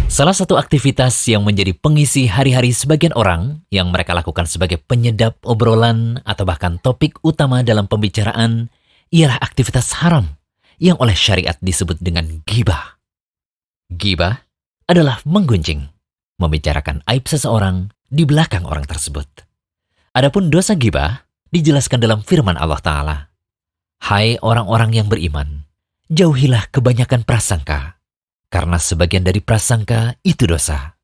Salah satu aktivitas yang menjadi pengisi hari-hari sebagian orang yang mereka lakukan sebagai penyedap obrolan atau bahkan topik utama dalam pembicaraan ialah aktivitas haram yang oleh syariat disebut dengan ghibah. Ghibah adalah menggunjing, membicarakan aib seseorang di belakang orang tersebut. Adapun dosa ghibah dijelaskan dalam firman Allah Ta'ala. Hai orang-orang yang beriman, jauhilah kebanyakan prasangka, karena sebagian dari prasangka itu dosa.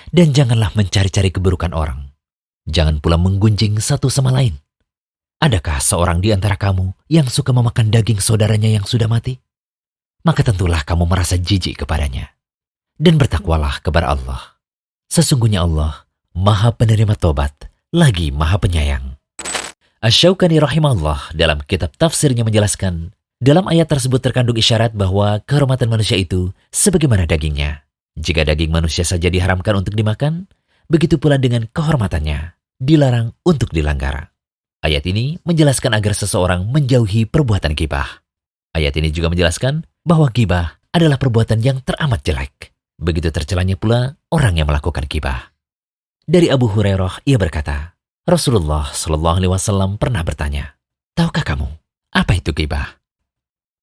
Dan janganlah mencari-cari keburukan orang. Jangan pula menggunjing satu sama lain. Adakah seorang di antara kamu yang suka memakan daging saudaranya yang sudah mati? Maka tentulah kamu merasa jijik kepadanya. Dan bertakwalah kepada Allah. Sesungguhnya Allah Maha Penerima Tobat, lagi Maha Penyayang. Asy-Syaukani rahimahullah dalam kitab tafsirnya menjelaskan, dalam ayat tersebut terkandung isyarat bahwa kehormatan manusia itu sebagaimana dagingnya. Jika daging manusia saja diharamkan untuk dimakan, begitu pula dengan kehormatannya, dilarang untuk dilanggar. Ayat ini menjelaskan agar seseorang menjauhi perbuatan ghibah. Ayat ini juga menjelaskan bahwa ghibah adalah perbuatan yang teramat jelek. Begitu tercelanya pula orang yang melakukan ghibah. Dari Abu Hurairah, ia berkata, Rasulullah SAW pernah bertanya, tahukah kamu apa itu ghibah?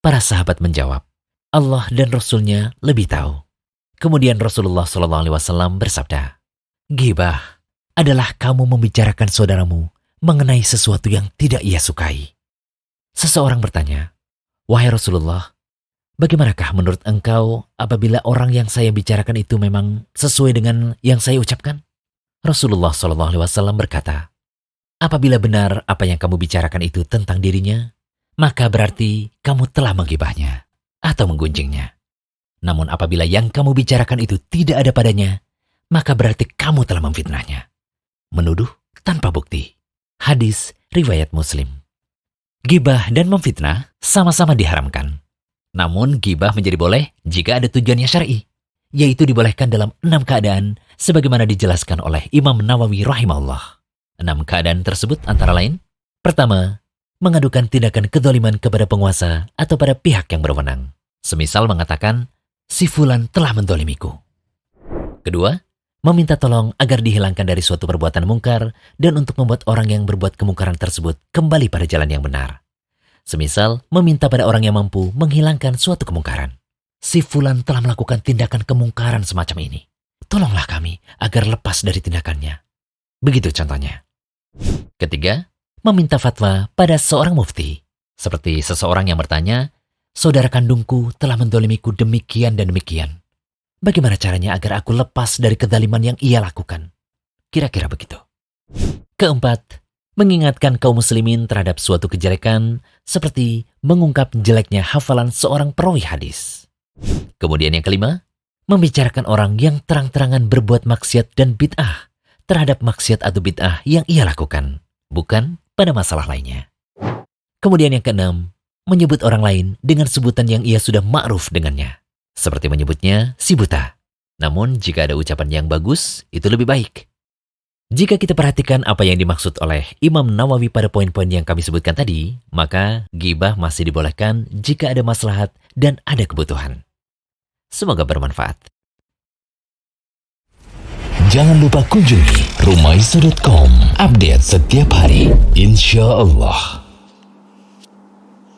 Para sahabat menjawab, Allah dan Rasulnya lebih tahu. Kemudian Rasulullah SAW bersabda, ghibah adalah kamu membicarakan saudaramu mengenai sesuatu yang tidak ia sukai. Seseorang bertanya, wahai Rasulullah, bagaimanakah menurut engkau apabila orang yang saya bicarakan itu memang sesuai dengan yang saya ucapkan? Rasulullah SAW berkata, apabila benar apa yang kamu bicarakan itu tentang dirinya, maka berarti kamu telah menggibahnya atau menggunjingnya. Namun apabila yang kamu bicarakan itu tidak ada padanya, maka berarti kamu telah memfitnahnya. Menuduh tanpa bukti. Hadis riwayat Muslim. Ghibah dan memfitnah sama-sama diharamkan. Namun ghibah menjadi boleh jika ada tujuannya syar'i, yaitu dibolehkan dalam 6 keadaan sebagaimana dijelaskan oleh Imam Nawawi rahimahullah. 6 keadaan tersebut antara lain, pertama, mengadukan tindakan kedzaliman kepada penguasa atau pada pihak yang berwenang. Semisal mengatakan, si fulan telah mendolimiku. Kedua, meminta tolong agar dihilangkan dari suatu perbuatan mungkar dan untuk membuat orang yang berbuat kemungkaran tersebut kembali pada jalan yang benar. Semisal meminta pada orang yang mampu menghilangkan suatu kemungkaran. Si fulan telah melakukan tindakan kemungkaran semacam ini. Tolonglah kami agar lepas dari tindakannya. Begitu contohnya. Ketiga, meminta fatwa pada seorang mufti. Seperti seseorang yang bertanya, saudara kandungku telah mendolimiku demikian dan demikian. Bagaimana caranya agar aku lepas dari kezaliman yang ia lakukan? Kira-kira begitu. Keempat, mengingatkan kaum muslimin terhadap suatu kejelekan seperti mengungkap jeleknya hafalan seorang perawi hadis. Kemudian yang kelima, membicarakan orang yang terang-terangan berbuat maksiat dan bid'ah terhadap maksiat atau bid'ah yang ia lakukan, bukan pada masalah lainnya. Kemudian yang keenam, menyebut orang lain dengan sebutan yang ia sudah ma'ruf dengannya, seperti menyebutnya si buta. Namun jika ada ucapan yang bagus, itu lebih baik. Jika kita perhatikan apa yang dimaksud oleh Imam Nawawi pada poin-poin yang kami sebutkan tadi, maka ghibah masih dibolehkan jika ada maslahat dan ada kebutuhan. Semoga bermanfaat. Jangan lupa kunjungi rumaisa.com. Update setiap hari, insya Allah.